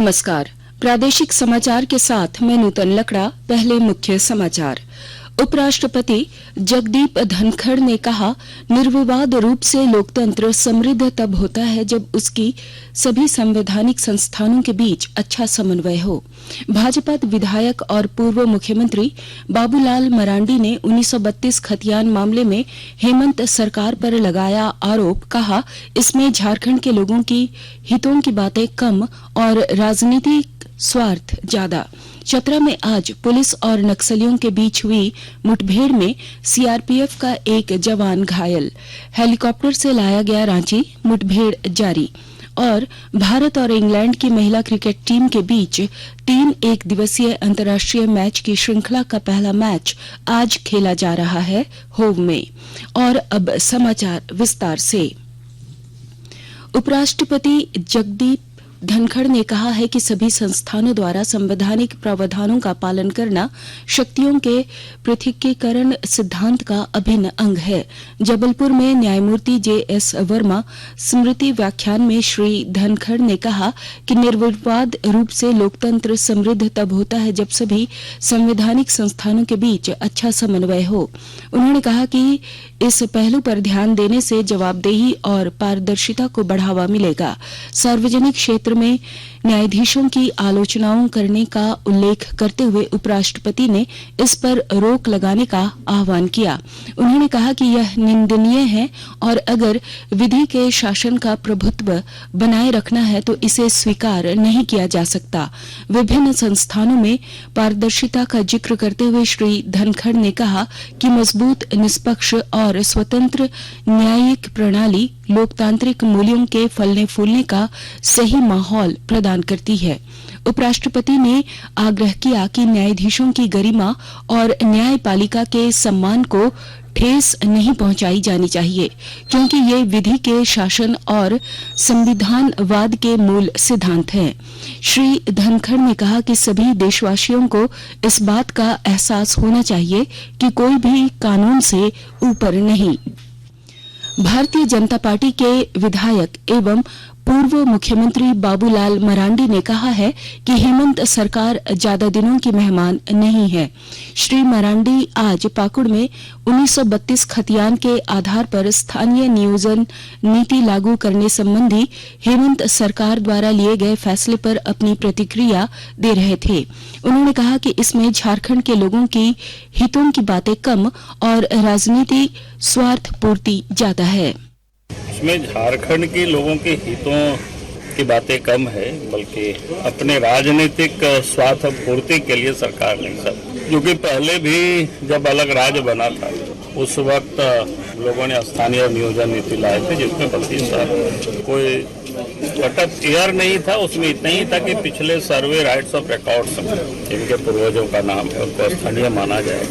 नमस्कार। प्रादेशिक समाचार के साथ मैं नूतन लकड़ा। पहले मुख्य समाचार। उपराष्ट्रपति जगदीप धनखड़ ने कहा, निर्विवाद रूप से लोकतंत्र समृद्ध तब होता है जब उसकी सभी संवैधानिक संस्थानों के बीच अच्छा समन्वय हो। भाजपा विधायक और पूर्व मुख्यमंत्री बाबूलाल मरांडी ने 1932 खतियान मामले में हेमंत सरकार पर लगाया आरोप। कहा, इसमें झारखंड के लोगों की हितों की बातें कम और राजनीतिक स्वार्थ ज्यादा। चतरा में आज पुलिस और नक्सलियों के बीच हुई मुठभेड़ में सीआरपीएफ का एक जवान घायल। हेलीकॉप्टर से लाया गया रांची, मुठभेड़ जारी। और भारत और इंग्लैंड की महिला क्रिकेट टीम के बीच 3 एक दिवसीय अंतर्राष्ट्रीय मैच की श्रृंखला का पहला मैच आज खेला जा रहा है होव में। और अब समाचार विस्तार से। उपराष्ट्रपति जगदीप धनखड़ ने कहा है कि सभी संस्थानों द्वारा संवैधानिक प्रावधानों का पालन करना शक्तियों के पृथकीकरण सिद्धांत का अभिन्न अंग है। जबलपुर में न्यायमूर्ति जेएस वर्मा स्मृति व्याख्यान में श्री धनखड़ ने कहा कि निर्विवाद रूप से लोकतंत्र समृद्ध तब होता है जब सभी संवैधानिक संस्थानों के बीच अच्छा समन्वय हो। उन्होंने कहा कि इस पहलू पर ध्यान देने से जवाबदेही और पारदर्शिता को बढ़ावा मिलेगा। सार्वजनिक क्षेत्र में न्यायाधीशों की आलोचनाओं करने का उल्लेख करते हुए उपराष्ट्रपति ने इस पर रोक लगाने का आह्वान किया। उन्होंने कहा कि यह निंदनीय है और अगर विधि के शासन का प्रभुत्व बनाए रखना है तो इसे स्वीकार नहीं किया जा सकता। विभिन्न संस्थानों में पारदर्शिता का जिक्र करते हुए श्री धनखड़ ने कहा कि मजबूत, निष्पक्ष और स्वतंत्र न्यायिक प्रणाली लोकतांत्रिक मूल्यों के फलने फूलने का सही माहौल प्रदान करती है। उपराष्ट्रपति ने आग्रह किया कि न्यायाधीशों की गरिमा और न्यायपालिका के सम्मान को ठेस नहीं पहुंचाई जानी चाहिए, क्योंकि ये विधि के शासन और संविधानवाद के मूल सिद्धांत हैं। श्री धनखड़ ने कहा कि सभी देशवासियों को इस बात का एहसास होना चाहिए कि कोई भी कानून से ऊपर नहीं। भारतीय जनता पार्टी के विधायक एवं पूर्व मुख्यमंत्री बाबूलाल मरांडी ने कहा है कि हेमंत सरकार ज्यादा दिनों की मेहमान नहीं है। श्री मरांडी आज पाकुड़ में 1932 खतियान के आधार पर स्थानीय नियोजन नीति लागू करने संबंधी हेमंत सरकार द्वारा लिए गए फैसले पर अपनी प्रतिक्रिया दे रहे थे। उन्होंने कहा कि इसमें झारखंड के लोगों की हितों की बातें कम और राजनीतिक स्वार्थ पूर्ति ज्यादा है। इसमें झारखंड के लोगों के हितों की बातें कम है, बल्कि अपने राजनीतिक स्वार्थ पूर्ति के लिए सरकार नहीं सब। क्योंकि पहले भी जब अलग राज्य बना था उस वक्त लोगों ने स्थानीय नियोजन नीति लाए थे, जिसमें 32 कोई कटअप ईयर नहीं था। उसमें इतना ही था कि पिछले सर्वे राइट्स ऑफ रिकॉर्ड्स जिनके पूर्वजों का नाम है उनको स्थानीय माना जाए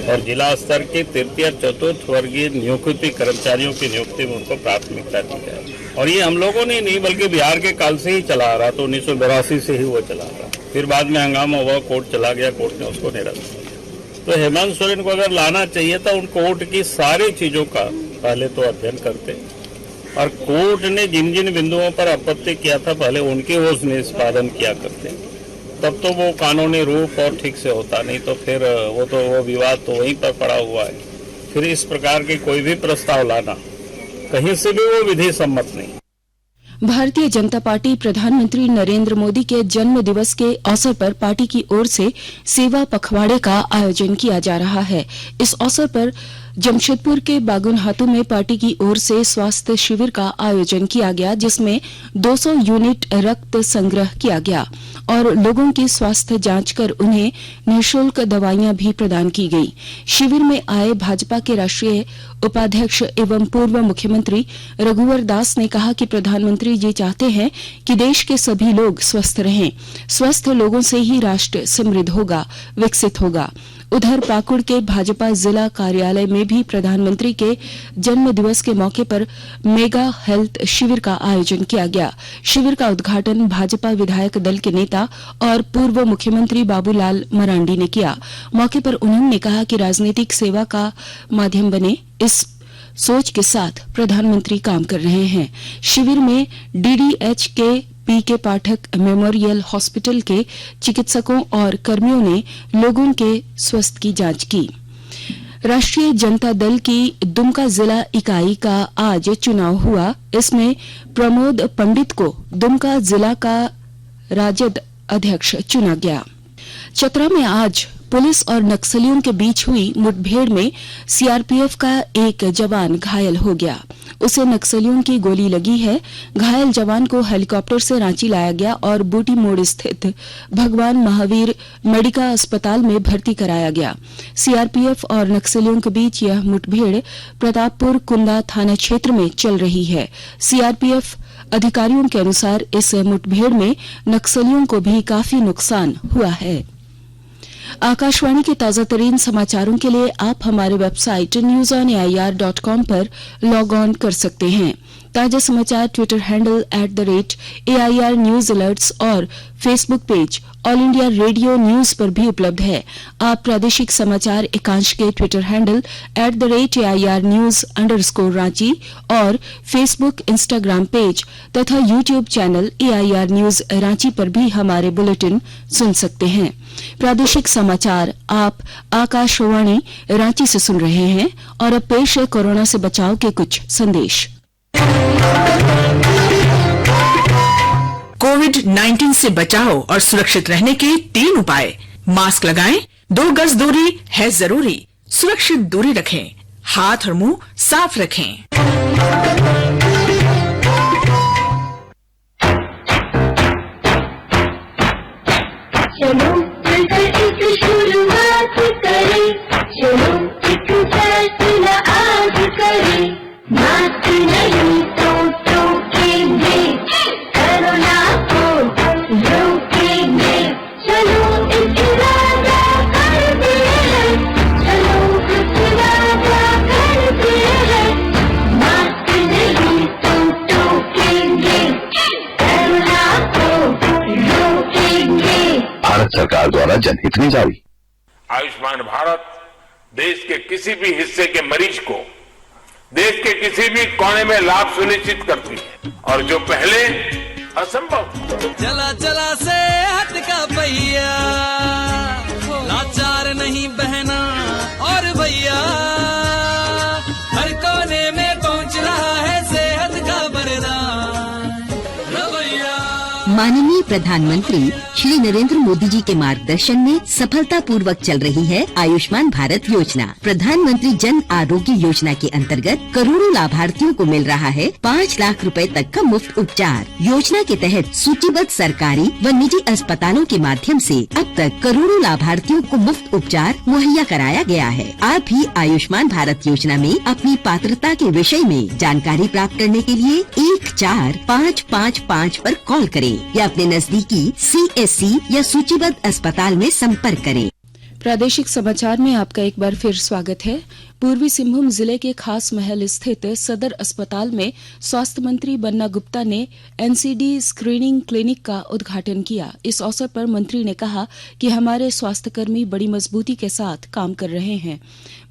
और जिला स्तर के तृतीय चतुर्थ वर्गीय नियुक्ति कर्मचारियों की नियुक्ति में उनको प्राथमिकता दी जाए। और ये हम लोगों ने नहीं बल्कि बिहार के काल से ही चला आ रहा, तो 1982 से ही वो चला रहा। फिर बाद में हंगामा हुआ, कोर्ट चला गया, कोर्ट ने उसको निरस्त किया। तो हेमंत सोरेन को अगर लाना चाहिए था, उन कोर्ट की सारी चीजों का पहले तो अध्ययन करते और कोर्ट ने जिन जिन बिंदुओं पर आपत्ति किया था पहले उनके वो निष्पादन किया करते, तब तो वो कानूनी रूप और ठीक से होता। नहीं तो फिर वो विवाद तो वहीं पर पड़ा हुआ है। फिर इस प्रकार के कोई भी प्रस्ताव लाना कहीं से भी वो विधि सम्मत नहीं। भारतीय जनता पार्टी प्रधानमंत्री नरेंद्र मोदी के जन्म दिवस के अवसर पर पार्टी की ओर से सेवा पखवाड़े का आयोजन किया जा रहा है। इस अवसर पर जमशेदपुर के बागुनहातू में पार्टी की ओर से स्वास्थ्य शिविर का आयोजन किया गया, जिसमें 200 यूनिट रक्त संग्रह किया गया और लोगों की स्वास्थ्य जांच कर उन्हें निःशुल्क दवाइयां भी प्रदान की गई। शिविर में आए भाजपा के राष्ट्रीय उपाध्यक्ष एवं पूर्व मुख्यमंत्री रघुवर दास ने कहा कि प्रधानमंत्री जी चाहते हैं कि देश के सभी लोग स्वस्थ रहें। स्वस्थ लोगों से ही राष्ट्र समृद्ध होगा, विकसित होगा। उधर पाकुड़ के भाजपा जिला कार्यालय में भी प्रधानमंत्री के जन्म दिवस के मौके पर मेगा हेल्थ शिविर का आयोजन किया गया। शिविर का उद्घाटन भाजपा विधायक दल के नेता और पूर्व मुख्यमंत्री बाबूलाल मरांडी ने किया। मौके पर उन्होंने कहा कि राजनीतिक सेवा का माध्यम बने, इस सोच के साथ प्रधानमंत्री काम कर रहे हैं। शिविर में डीडीएच के पीके पाठक मेमोरियल हॉस्पिटल के चिकित्सकों और कर्मियों ने लोगों के स्वास्थ्य की जांच की। राष्ट्रीय जनता दल की दुमका जिला इकाई का आज चुनाव हुआ। इसमें प्रमोद पंडित को दुमका जिला का राजद अध्यक्ष चुना गया। चतरा में आज पुलिस और नक्सलियों के बीच हुई मुठभेड़ में सीआरपीएफ का एक जवान घायल हो गया। उसे नक्सलियों की गोली लगी है। घायल जवान को हेलीकॉप्टर से रांची लाया गया और बूटी मोड़ स्थित भगवान महावीर मेडिका अस्पताल में भर्ती कराया गया। सीआरपीएफ और नक्सलियों के बीच यह मुठभेड़ प्रतापपुर कुंदा थाना क्षेत्र में चल रही है। सीआरपीएफ अधिकारियों के अनुसार इस मुठभेड़ में नक्सलियों को भी काफी नुकसान हुआ है। आकाशवाणी के ताजा तरीन समाचारों के लिए आप हमारे वेबसाइट newsonair.com पर लॉग ऑन कर सकते हैं। ताजा समाचार Twitter handle @AIR news alerts और Facebook page all India radio news पर भी उपलब्ध है। आप प्रादेशिक समाचार एकांश के Twitter handle @AIR news _Ranchi और फेसबुक इंस्टाग्राम पेज तथा YouTube channel AIR news Ranchi पर भी हमारे बुलेटिन सुन सकते हैं। प्रादेशिक समाचार आप आकाशवाणी रांची से सुन रहे हैं और अब पेश है कोरोना से बचाव के कुछ संदेश। कोविड-19 से बचाव और सुरक्षित रहने के 3 उपाय। मास्क लगाएं, 2 गज दूरी है जरूरी, सुरक्षित दूरी रखें, हाथ और मुंह साफ रखें। चलो मिलकर एक शुरुआत करें, चलो एक फैसला आज करें, मास्क नहीं तो टोकेंगे, कोरोना को रोकेंगे, चलो एक इरादा करते हैं, चलो एक इरादा करते हैं, मास्क नहीं तो टोकेंगे, कोरोना को रोकेंगे। भारत सरकार द्वारा जनहित में जारी। आयुष्मान भारत देश के किसी भी हिस्से के मरीज को देश के किसी भी कोने में लाभ सुनिश्चित करती है और जो पहले असंभव। चला चला से हट का भैया, लाचार नहीं बहना और भैया, हर कोने में पहुंच रहा है सेहत का वरदान। भैया माननीय प्रधानमंत्री श्री नरेंद्र मोदी जी के मार्गदर्शन में सफलतापूर्वक चल रही है आयुष्मान भारत योजना। प्रधानमंत्री जन आरोग्य योजना के अंतर्गत करोड़ों लाभार्थियों को मिल रहा है 5 लाख रुपए तक का मुफ्त उपचार। योजना के तहत सूचीबद्ध सरकारी व निजी अस्पतालों के माध्यम से अब तक करोड़ों लाभार्थियों को मुफ्त उपचार मुहैया कराया गया है। आप भी आयुष्मान भारत योजना में अपनी पात्रता के विषय में जानकारी प्राप्त करने के लिए 14555 पर कॉल करें या अपने नजदीकी CSC या सूचीबद्ध अस्पताल में संपर्क करें। प्रादेशिक समाचार में आपका एक बार फिर स्वागत है। पूर्वी सिंहभूम जिले के खास महल स्थित सदर अस्पताल में स्वास्थ्य मंत्री बन्ना गुप्ता ने NCD स्क्रीनिंग क्लिनिक का उद्घाटन किया। इस अवसर पर मंत्री ने कहा कि हमारे स्वास्थ्यकर्मी बड़ी मजबूती के साथ काम कर रहे हैं।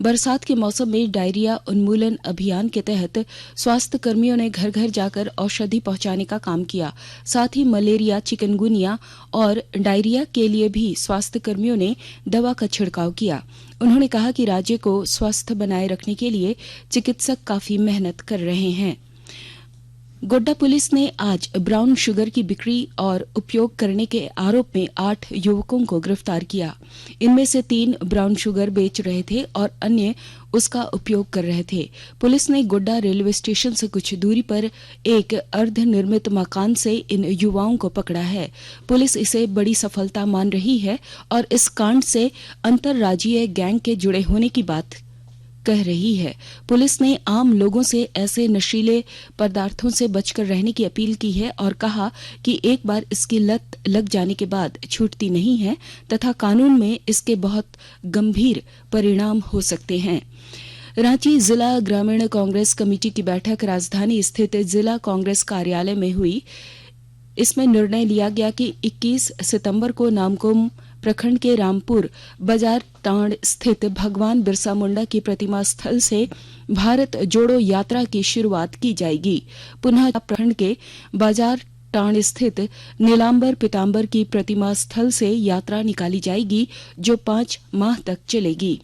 बरसात के मौसम में डायरिया उन्मूलन अभियान के तहत स्वास्थ्य कर्मियों ने घर घर जाकर औषधि पहुंचाने का काम किया। साथ ही मलेरिया, चिकनगुनिया और डायरिया के लिए भी स्वास्थ्य कर्मियों ने दवा का छिड़काव किया। उन्होंने कहा कि राज्य को स्वस्थ बनाए रखने के लिए चिकित्सक काफी मेहनत कर रहे हैं। गोड्डा पुलिस ने आज ब्राउन शुगर की बिक्री और उपयोग करने के आरोप में 8 युवकों को गिरफ्तार किया। इनमें से 3 ब्राउन शुगर बेच रहे थे और अन्य उसका उपयोग कर रहे थे। पुलिस ने गोड्डा रेलवे स्टेशन से कुछ दूरी पर एक अर्धनिर्मित मकान से इन युवाओं को पकड़ा है। पुलिस इसे बड़ी सफलता मान रही है और इस कांड से अंतर्राज्यीय गैंग के जुड़े होने की बात कह रही है। पुलिस ने आम लोगों से ऐसे नशीले पदार्थों से बचकर रहने की अपील की है और कहा कि एक बार इसकी लत लग जाने के बाद छूटती नहीं है तथा कानून में इसके बहुत गंभीर परिणाम हो सकते हैं। रांची जिला ग्रामीण कांग्रेस कमेटी की बैठक राजधानी स्थित जिला कांग्रेस कार्यालय में हुई। इसमें निर्णय लिया गया कि 21 सितंबर को नामकुम प्रखंड के रामपुर बाजार टांड स्थित भगवान बिरसा मुंडा की प्रतिमा स्थल से भारत जोड़ो यात्रा की शुरुआत की जाएगी। पुनः प्रखंड के बाजार टांड स्थित नीलांबर पीतांबर की प्रतिमा स्थल से यात्रा निकाली जाएगी जो 5 माह तक चलेगी।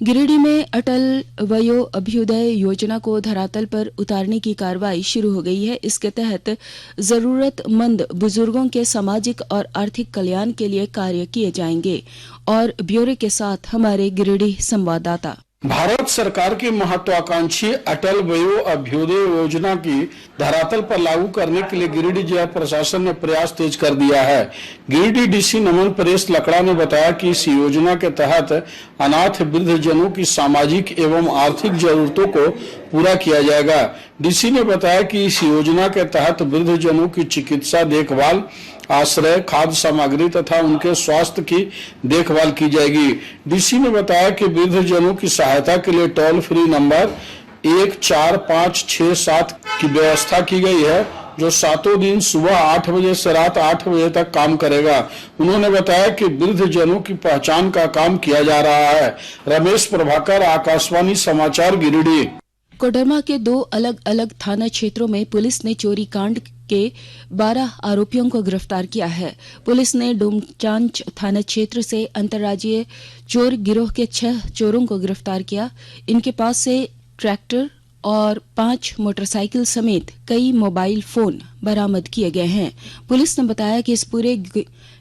गिरिडीह में अटल वयो अभ्युदय योजना को धरातल पर उतारने की कार्रवाई शुरू हो गई है। इसके तहत जरूरतमंद बुजुर्गों के सामाजिक और आर्थिक कल्याण के लिए कार्य किए जाएंगे। और ब्यौरे के साथ हमारे गिरिडीह संवाददाता। भारत सरकार की महत्वाकांक्षी अटल वयो अभ्युदय योजना की धरातल पर लागू करने के लिए गिरिडीह जिला प्रशासन ने प्रयास तेज कर दिया है। गिरिडीह डीसी नमन परेश लकड़ा ने बताया कि इस योजना के तहत अनाथ वृद्धजनों की सामाजिक एवं आर्थिक जरूरतों को पूरा किया जाएगा। डीसी ने बताया कि इस योजना के तहत वृद्धजनों की चिकित्सा देखभाल, आश्रय, खाद्य सामग्री तथा उनके स्वास्थ्य की देखभाल की जाएगी। डीसी ने बताया कि वृद्धजनों की सहायता के लिए टोल फ्री नंबर 14567 की व्यवस्था की गई है जो 7 दिन सुबह 8 बजे से रात 8 बजे तक काम करेगा। उन्होंने बताया कि वृद्धजनों की पहचान का काम किया जा रहा है। रमेश प्रभाकर, आकाशवाणी समाचार, गिरिडीह। कोडरमा के 2 अलग अलग थाना क्षेत्रों में पुलिस ने चोरी कांड के 12 आरोपियों को गिरफ्तार किया है। पुलिस ने डोमचांच थाना क्षेत्र से अंतर्राज्यीय चोर गिरोह के 6 चोरों को गिरफ्तार किया। इनके पास से ट्रैक्टर और 5 मोटरसाइकिल समेत कई मोबाइल फोन बरामद किए गए हैं। पुलिस ने बताया कि इस पूरे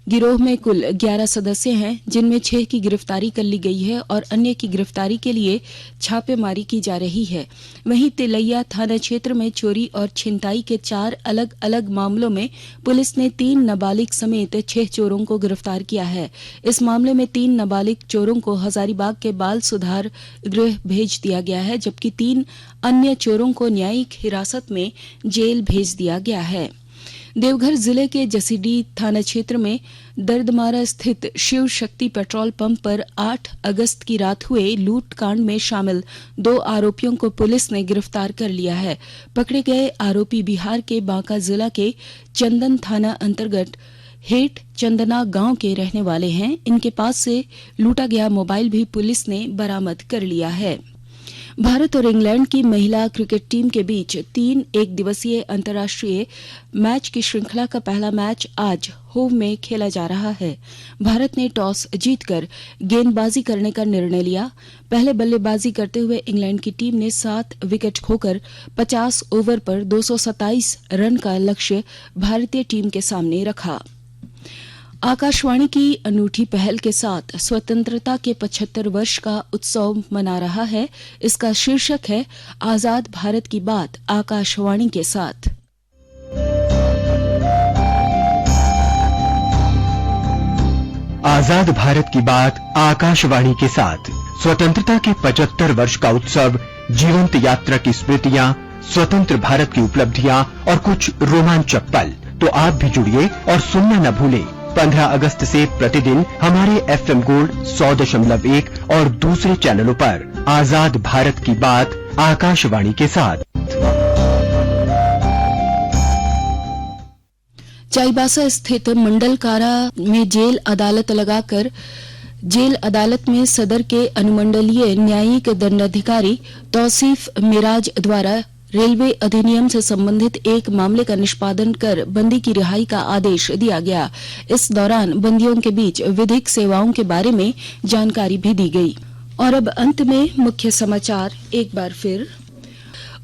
गिरोह में कुल 11 सदस्य हैं, जिनमें 6 की गिरफ्तारी कर ली गई है और अन्य की गिरफ्तारी के लिए छापेमारी की जा रही है। वहीं तिलैया थाना क्षेत्र में चोरी और छिनताई के 4 अलग अलग मामलों में पुलिस ने 3 नाबालिग समेत 6 चोरों को गिरफ्तार किया है। इस मामले में 3 नाबालिग चोरों को हजारीबाग के बाल सुधार गृह भेज दिया गया है, जबकि 3 अन्य चोरों को न्यायिक हिरासत में जेल भेज दिया गया है। देवघर जिले के जसीडीह थाना क्षेत्र में दर्दमारा स्थित शिव शक्ति पेट्रोल पंप पर 8 अगस्त की रात हुए लूट कांड में शामिल 2 आरोपियों को पुलिस ने गिरफ्तार कर लिया है। पकड़े गए आरोपी बिहार के बांका जिला के चंदन थाना अंतर्गत हेट चंदना गांव के रहने वाले हैं। इनके पास से लूटा गया मोबाइल भी पुलिस ने बरामद कर लिया है। भारत और इंग्लैंड की महिला क्रिकेट टीम के बीच 3 एक दिवसीय अंतर्राष्ट्रीय मैच की श्रृंखला का पहला मैच आज होव में खेला जा रहा है। भारत ने टॉस जीतकर गेंदबाजी करने का निर्णय लिया। पहले बल्लेबाजी करते हुए इंग्लैंड की टीम ने 7 विकेट खोकर 50 ओवर पर 227 रन का लक्ष्य भारतीय टीम के सामने रखा। आकाशवाणी की अनूठी पहल के साथ स्वतंत्रता के 75 वर्ष का उत्सव मना रहा है। इसका शीर्षक है आजाद भारत की बात आकाशवाणी के साथ। आजाद भारत की बात आकाशवाणी के साथ। स्वतंत्रता के 75 वर्ष का उत्सव, जीवंत यात्रा की स्मृतियां, स्वतंत्र भारत की उपलब्धियां और कुछ रोमांचक पल। तो आप भी जुड़िए और सुनना न भूलें 15 अगस्त से प्रतिदिन हमारे FM गोल्ड 100.1 और दूसरे चैनलों पर आजाद भारत की बात आकाशवाणी के साथ। चाईबासा स्थित मंडल कारा में जेल अदालत लगाकर जेल अदालत में सदर के अनुमंडलीय न्यायिक दंडाधिकारी तौसीफ मिराज द्वारा रेलवे अधिनियम से संबंधित एक मामले का निष्पादन कर बंदी की रिहाई का आदेश दिया गया। इस दौरान बंदियों के बीच विधिक सेवाओं के बारे में जानकारी भी दी गई। और अब अंत में मुख्य समाचार एक बार फिर।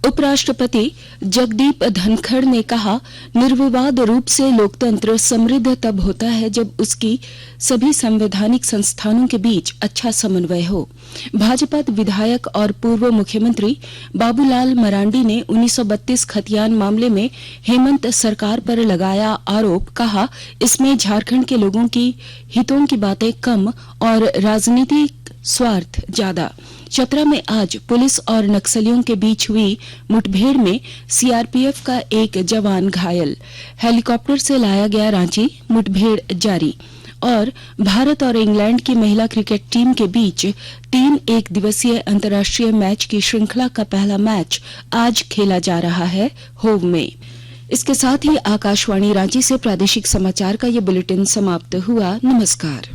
उपराष्ट्रपति जगदीप धनखड़ ने कहा, निर्विवाद रूप से लोकतंत्र समृद्ध तब होता है जब उसकी सभी संवैधानिक संस्थानों के बीच अच्छा समन्वय हो। भाजपा विधायक और पूर्व मुख्यमंत्री बाबूलाल मरांडी ने 1932 खतियान मामले में हेमंत सरकार पर लगाया आरोप। कहा, इसमें झारखंड के लोगों की हितों की बातें कम और राजनीतिक स्वार्थ ज्यादा। चतरा में आज पुलिस और नक्सलियों के बीच हुई मुठभेड़ में सीआरपीएफ का एक जवान घायल। हेलीकॉप्टर से लाया गया रांची, मुठभेड़ जारी। और भारत और इंग्लैंड की महिला क्रिकेट टीम के बीच 3 एक दिवसीय अंतर्राष्ट्रीय मैच की श्रृंखला का पहला मैच आज खेला जा रहा है होव में। इसके साथ ही आकाशवाणी रांची से प्रादेशिक समाचार का ये बुलेटिन समाप्त हुआ। नमस्कार।